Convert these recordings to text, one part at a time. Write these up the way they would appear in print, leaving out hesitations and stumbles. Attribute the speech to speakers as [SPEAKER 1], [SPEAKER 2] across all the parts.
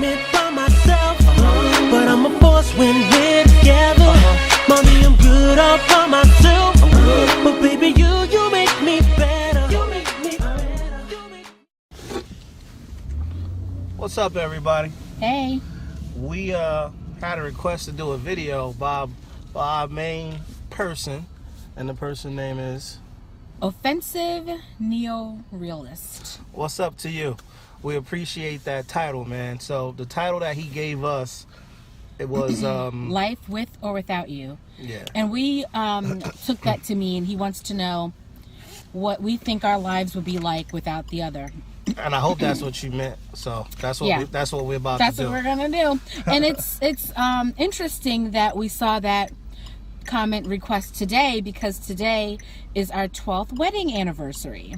[SPEAKER 1] it by myself, but I'm a force when we're together. Mommy, I'm good all by myself, but baby, you make me better. You make me better.
[SPEAKER 2] What's up, everybody?
[SPEAKER 3] Hey.
[SPEAKER 2] We had a request to do a video by our main person, and the person name is
[SPEAKER 3] Offensive Neo-Realist.
[SPEAKER 2] What's up to you? We appreciate that title, man. So the title that he gave us, it was
[SPEAKER 3] Life with or without you.
[SPEAKER 2] Yeah.
[SPEAKER 3] And we took that to mean he wants to know what we think our lives would be like without the other.
[SPEAKER 2] And I hope that's what you meant. So that's what that's what we're about
[SPEAKER 3] That's
[SPEAKER 2] to do.
[SPEAKER 3] what we're gonna do. And it's interesting that we saw that comment request today, because today is our 12th wedding anniversary.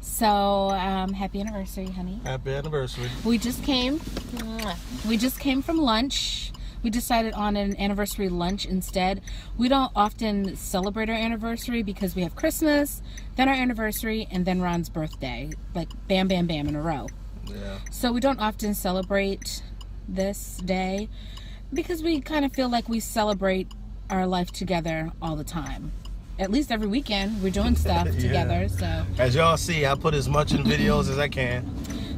[SPEAKER 3] So happy anniversary, honey.
[SPEAKER 2] Happy anniversary.
[SPEAKER 3] We just came from lunch. We decided on an anniversary lunch instead. We don't often celebrate our anniversary because we have Christmas, then our anniversary, and then Ron's birthday. Like bam, bam, bam in a row.
[SPEAKER 2] Yeah.
[SPEAKER 3] So we don't often celebrate this day because we kind of feel like we celebrate our life together all the time. At least every weekend we're doing stuff together. So
[SPEAKER 2] as y'all see, I put as much in videos as I can.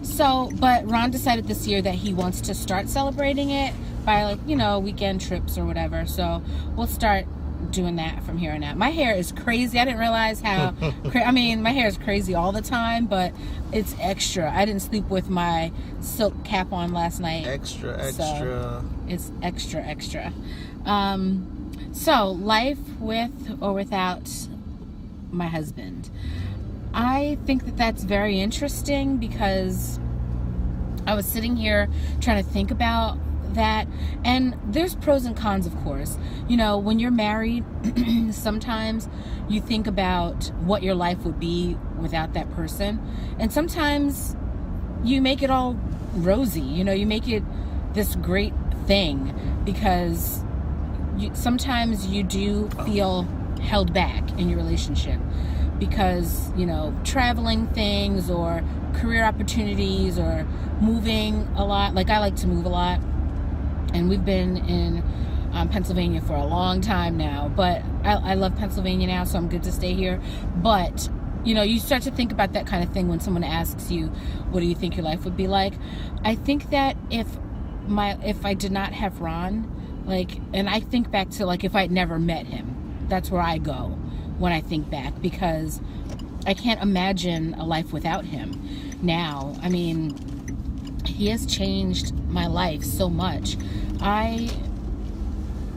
[SPEAKER 3] So, but Ron decided this year that he wants to start celebrating it by, like, you know, weekend trips or whatever. So we'll start doing that from here on out. My hair is crazy. I didn't realize how I mean, my hair is crazy all the time, but it's extra. I didn't sleep with my silk cap on last night.
[SPEAKER 2] Extra.
[SPEAKER 3] So it's extra. So life with or without my husband. I think that that's very interesting because I was sitting here trying to think about that, and there's pros and cons, of course. You know, when you're married, sometimes you think about what your life would be without that person, and sometimes you make it all rosy. You know, you make it this great thing because sometimes you do feel held back in your relationship because, you know, traveling things or career opportunities or moving a lot. Like, I like to move a lot, and we've been in Pennsylvania for a long time now, but I love Pennsylvania now, so I'm good to stay here. But, you know, you start to think about that kind of thing when someone asks you, what do you think your life would be like? I think that if I did not have Ron, like, and I think back to, like, if I'd never met him, that's where I go when I think back, because I can't imagine a life without him now. I mean, he has changed my life so much. I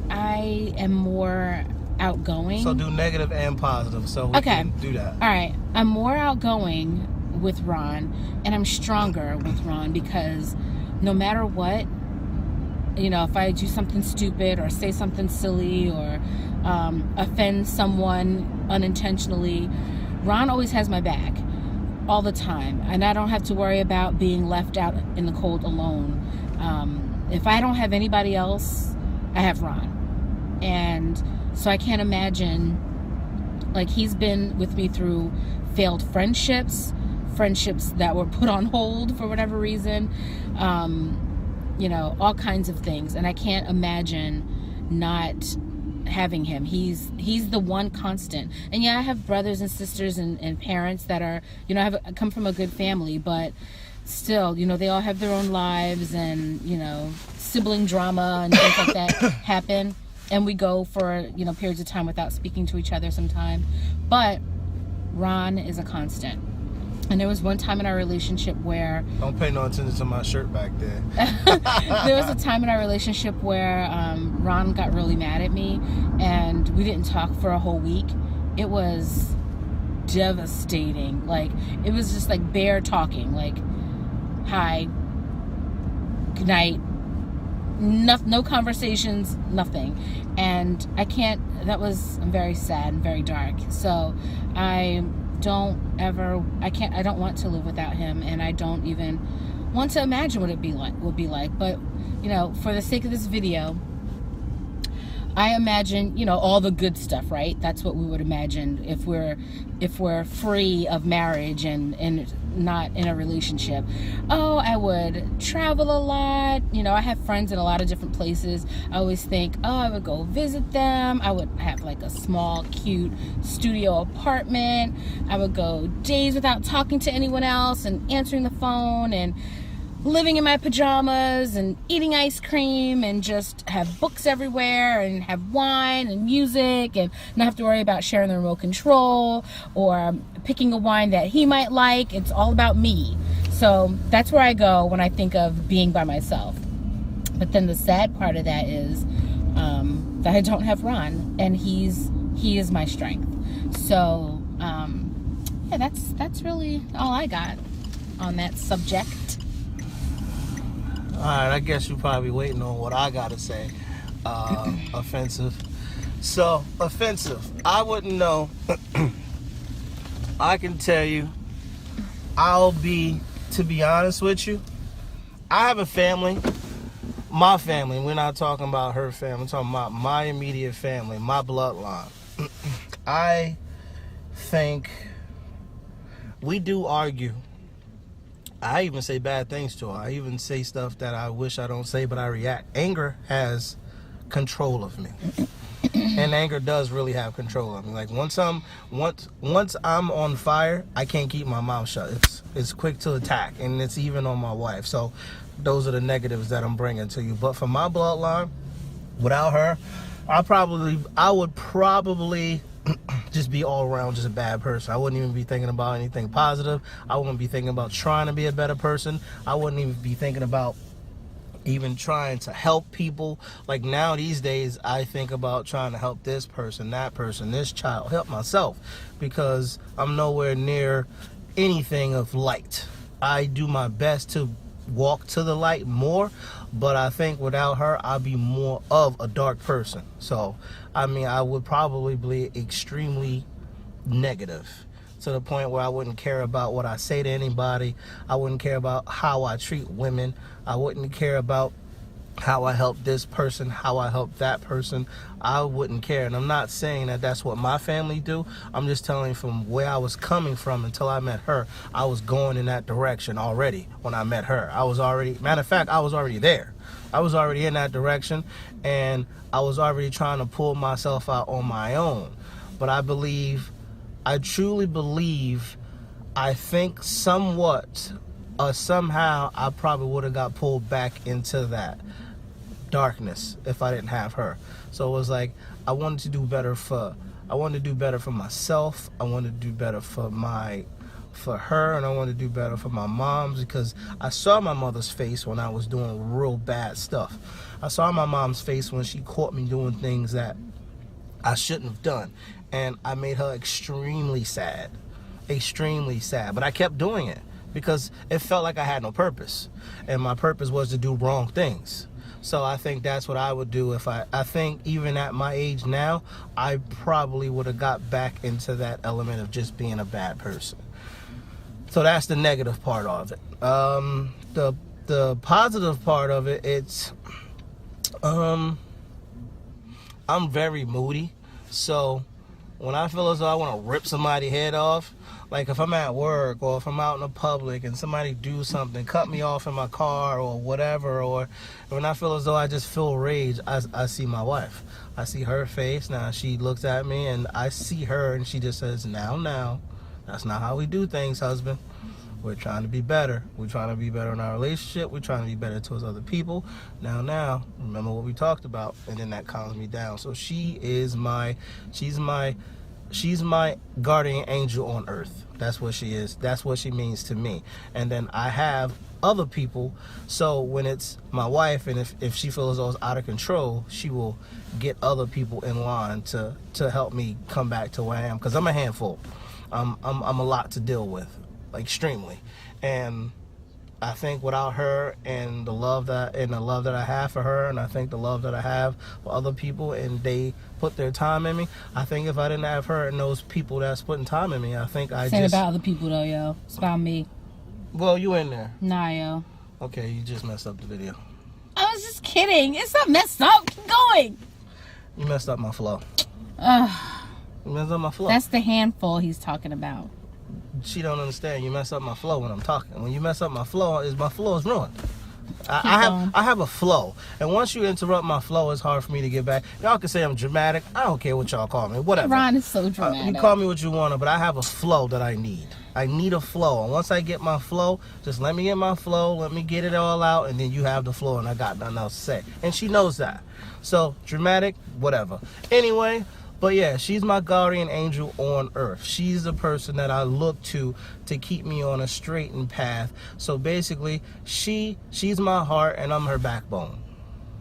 [SPEAKER 3] am more outgoing.
[SPEAKER 2] So do negative and positive, so we can do that.
[SPEAKER 3] All right. I'm more outgoing with Ron, and I'm stronger with Ron because no matter what, you know, if I do something stupid or say something silly or offend someone unintentionally, Ron always has my back all the time, and I don't have to worry about being left out in the cold alone. If I don't have anybody else, I have Ron, and so I can't imagine, like, he's been with me through failed friendships that were put on hold for whatever reason, you know, all kinds of things, and I can't imagine not having him. He's the one constant. And yeah, I have brothers and sisters and parents that are, you know, I come from a good family, but still, you know, they all have their own lives, and, you know, sibling drama and things like that happen, and we go for, you know, periods of time without speaking to each other sometime. But Ron is a constant. And there was one time in our relationship where...
[SPEAKER 2] Don't pay no attention to my shirt back there.
[SPEAKER 3] There was a time in our relationship where Ron got really mad at me, and we didn't talk for a whole week. It was devastating. Like, it was just like bare talking. Like, hi, good night, no conversations, nothing. And I can't... That was very sad and very dark. So I don't want to live without him, and I don't even want to imagine what it would be like. But, you know, for the sake of this video, I imagine, you know, all the good stuff, right? That's what we would imagine if we're free of marriage and not in a relationship. Oh, I would travel a lot. You know, I have friends in a lot of different places. I always think, oh, I would go visit them. I would have like a small, cute studio apartment. I would go days without talking to anyone else and answering the phone and living in my pajamas and eating ice cream and just have books everywhere and have wine and music and not have to worry about sharing the remote control or picking a wine that he might like. It's all about me. So that's where I go when I think of being by myself. But then the sad part of that is that I don't have Ron, and he is my strength. So yeah, that's really all I got on that subject.
[SPEAKER 2] Alright, I guess you're probably waiting on what I gotta say. Offensive. So, offensive. I wouldn't know. I can tell you, to be honest with you, I have a family. My family. We're not talking about her family. We're talking about my immediate family, my bloodline. I think we do argue. I even say bad things to her. I even say stuff that I wish I don't say, but I react. Anger has control of me. And anger does really have control of me. Like once I'm on fire, I can't keep my mouth shut. It's quick to attack, and it's even on my wife. So those are the negatives that I'm bringing to you. But for my bloodline, without her, I would probably just be all around just a bad person. I wouldn't even be thinking about anything positive. I wouldn't be thinking about trying to be a better person. I wouldn't even be thinking about even trying to help people. Like now these days, I think about trying to help this person, that person, this child, help myself, because I'm nowhere near anything of light. I do my best to walk to the light more, but I think without her, I'd be more of a dark person. So, I mean, I would probably be extremely negative to the point where I wouldn't care about what I say to anybody. I wouldn't care about how I treat women. I wouldn't care about how I help this person, how I help that person. I wouldn't care. And I'm not saying that that's what my family do. I'm just telling you from where I was coming from until I met her. I was going in that direction already when I met her. Matter of fact, I was already there. I was already in that direction, and I was already trying to pull myself out on my own. But I truly believe, I think somewhat or somehow I probably would have got pulled back into that darkness if I didn't have her. So it was like I wanted to do better for myself. I wanted to do better for her, and I wanted to do better for my moms, because I saw my mother's face when I was doing real bad stuff. I saw my mom's face when she caught me doing things that I shouldn't have done, and I made her extremely sad, but I kept doing it because it felt like I had no purpose, and my purpose was to do wrong things. So I think that's what I would do if I think even at my age now, I probably would have got back into that element of just being a bad person. So that's the negative part of it. The positive part of it, it's I'm very moody. So when I feel as though I want to rip somebody's head off, like if I'm at work or if I'm out in the public and somebody do something, cut me off in my car or whatever, or when I feel as though I just feel rage, I see my wife. I see her face. Now she looks at me and I see her and she just says, now, that's not how we do things, husband. We're trying to be better. We're trying to be better in our relationship. We're trying to be better towards other people. Now, remember what we talked about, and then that calms me down. So she's my guardian angel on earth. That's what she is. That's what she means to me. And then I have other people. So when it's my wife, and if she feels as though it's out of control, she will get other people in line to help me come back to where I am, because I'm a handful. I'm a lot to deal with. Extremely. And I think without her and the love that I have for her, and I think the love that I have for other people, and they put their time in me, I think if I didn't have her and those people that's putting time in me, I think
[SPEAKER 3] Say about other people though, yo. It's about me.
[SPEAKER 2] Well, you in there.
[SPEAKER 3] Nah, yo.
[SPEAKER 2] Okay, you just messed up the video.
[SPEAKER 3] I was just kidding. It's not messed up. Keep going.
[SPEAKER 2] You messed up my flow.
[SPEAKER 3] Ugh,
[SPEAKER 2] You messed up my flow.
[SPEAKER 3] that's the handful he's talking about.
[SPEAKER 2] She don't understand. You mess up my flow when I'm talking. When you mess up my flow is ruined. I have a flow, and once you interrupt my flow, it's hard for me to get back. Y'all can say I'm dramatic. I don't care what y'all call me. Whatever.
[SPEAKER 3] Ron is so dramatic.
[SPEAKER 2] You call me what you want to, but I have a flow that I need. I need a flow, and once I get my flow, just let me get my flow. Let me get it all out, and then you have the flow, and I got nothing else to say. And she knows that. So dramatic, whatever. Anyway. But yeah, she's my guardian angel on earth. She's the person that I look to keep me on a straightened path. So basically, she's my heart and I'm her backbone.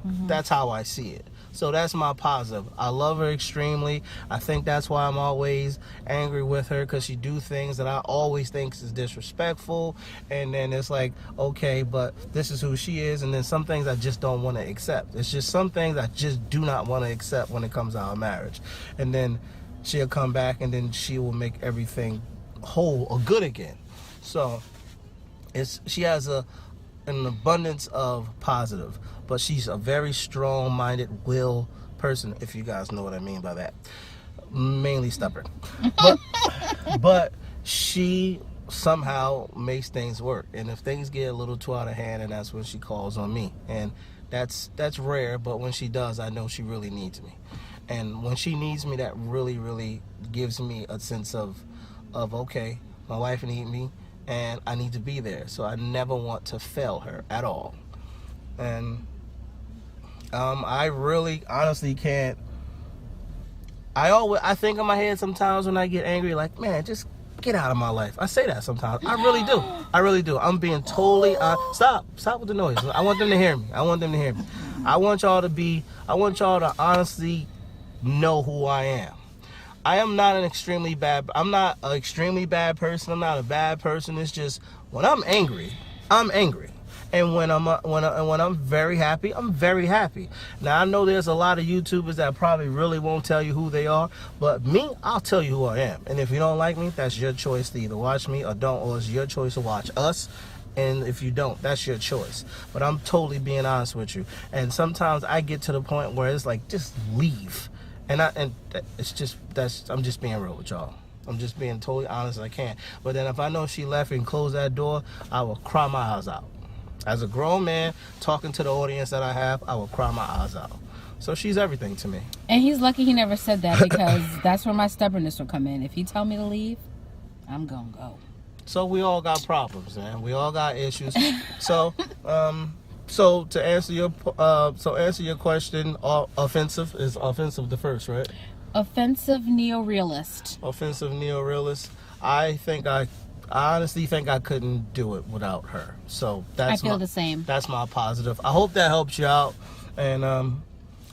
[SPEAKER 2] Mm-hmm. That's how I see it. So that's my positive. I love her extremely. I think that's why I'm always angry with her, because she do things that I always think is disrespectful. And then it's like, okay, but this is who she is. And then some things I just don't want to accept. It's just some things I just do not want to accept when it comes to our marriage. And then she'll come back and then she will make everything whole or good again. So she has an abundance of positive, but she's a very strong-minded will person, if you guys know what I mean by that. Mainly stubborn. But she somehow makes things work. And if things get a little too out of hand, and that's when she calls on me. And that's rare, but when she does, I know she really needs me. And when she needs me, that really, really gives me a sense of okay, my wife needs me, and I need to be there. So I never want to fail her at all. And I really honestly can't. I think in my head sometimes when I get angry, like, man, just get out of my life. I say that sometimes. I really do. I'm being totally stop with the noise. I want them to hear me. I want y'all to honestly know who I am. I'm not an extremely bad person. I'm not a bad person. It's just when I'm angry, I'm angry. And when I'm very happy, I'm very happy. Now, I know there's a lot of YouTubers that probably really won't tell you who they are, but me, I'll tell you who I am. And if you don't like me, that's your choice to either watch me or don't, or it's your choice to watch us. And if you don't, that's your choice. But I'm totally being honest with you. And sometimes I get to the point where it's like, just leave. And it's just, I'm just being real with y'all. I'm just being totally honest as I can. But then if I know she left and closed that door, I will cry my eyes out. As a grown man talking to the audience that I have, I will cry my eyes out. So she's everything to me. And
[SPEAKER 3] he's lucky he never said that, because that's where my stubbornness will come in. If he tell me to leave, I'm gonna go.
[SPEAKER 2] So we all got problems, man. We all got issues. So to answer your question, offensive is offensive the first, right?
[SPEAKER 3] Offensive neo-realist.
[SPEAKER 2] Offensive neo-realist. I honestly think I couldn't do it without her. So I feel the same. That's my positive. I hope that helps you out, and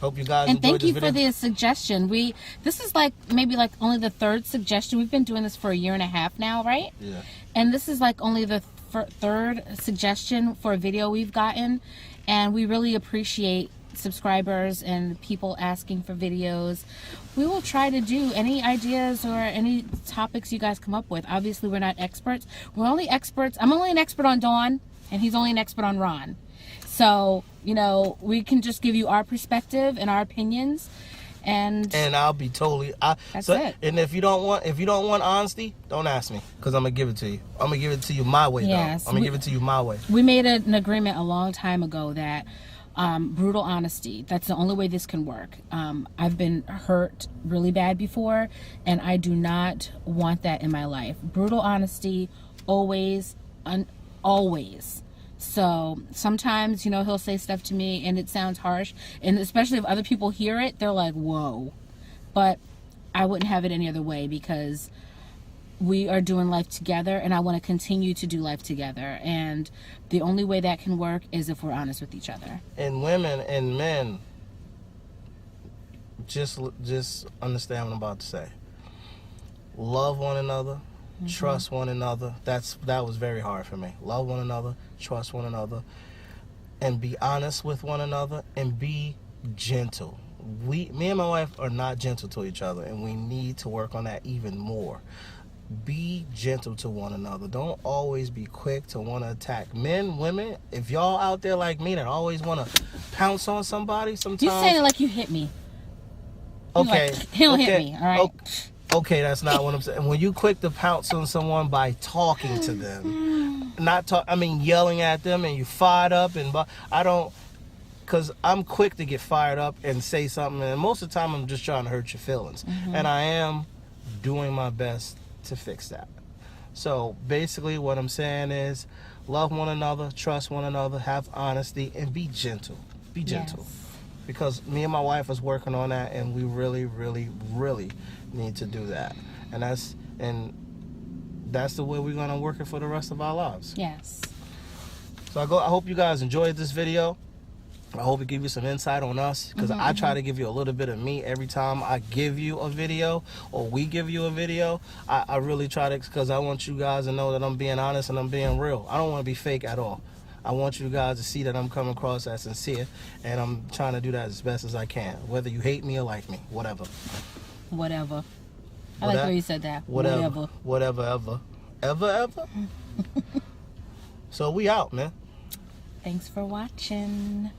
[SPEAKER 2] hope you guys enjoyed this video.
[SPEAKER 3] And thank you for the suggestion. This is maybe only the third suggestion. We've been doing this for 1.5 years now, right?
[SPEAKER 2] Yeah.
[SPEAKER 3] And this is only the third suggestion for a video we've gotten, and we really appreciate subscribers and people asking for videos. We will try to do any ideas or any topics you guys come up with. Obviously, we're not experts. We're only experts. I'm only an expert on Dawn, and he's only an expert on Ron. So, we can just give you our perspective and our opinions, and
[SPEAKER 2] I'll be totally.
[SPEAKER 3] That's it. And
[SPEAKER 2] if you don't want honesty, don't ask me, because I'm gonna give it to you. I'm gonna give it to you my way.
[SPEAKER 3] Yes,
[SPEAKER 2] though. I'm gonna give it to you my way.
[SPEAKER 3] We made an agreement a long time ago that brutal honesty, that's the only way this can work. I've been hurt really bad before, and I do not want that in my life. Brutal honesty, always, always. So sometimes, he'll say stuff to me and it sounds harsh, and especially if other people hear it, they're like, whoa. But I wouldn't have it any other way, because we are doing life together, and I want to continue to do life together. And the only way that can work is if we're honest with each other.
[SPEAKER 2] And women and men, just understand what I'm about to say. Love one another, trust one another. That was very hard for me. Love one another, trust one another, and be honest with one another, and be gentle. Me and my wife are not gentle to each other, and we need to work on that even more. Be gentle to one another. Don't always be quick to want to attack. Men, women, if y'all out there like me that always want to pounce on somebody, sometimes...
[SPEAKER 3] You saying it like you hit me.
[SPEAKER 2] Okay.
[SPEAKER 3] He'll
[SPEAKER 2] okay.
[SPEAKER 3] hit me, all right?
[SPEAKER 2] Okay, that's not what I'm saying. When you quick to pounce on someone by talking to them, yelling at them, and you fired up, because I'm quick to get fired up and say something, and most of the time I'm just trying to hurt your feelings, and I am doing my best to fix that. So basically what I'm saying is love one another, trust one another, have honesty, and be gentle. Be gentle.
[SPEAKER 3] Yes.
[SPEAKER 2] Because me and my wife is working on that, and we really, really, really need to do that. And that's the way we're gonna work it for the rest of our lives.
[SPEAKER 3] Yes.
[SPEAKER 2] So I hope you guys enjoyed this video. I hope it gives you some insight on us, because I try to give you a little bit of me every time I give you a video, or we give you a video. I really try to, because I want you guys to know that I'm being honest and I'm being real. I don't want to be fake at all. I want you guys to see that I'm coming across as sincere, and I'm trying to do that as best as I can, whether you hate me or like me, whatever.
[SPEAKER 3] Whatever. I like the way you said that.
[SPEAKER 2] Whatever. Ever. So we out, man.
[SPEAKER 3] Thanks for watching.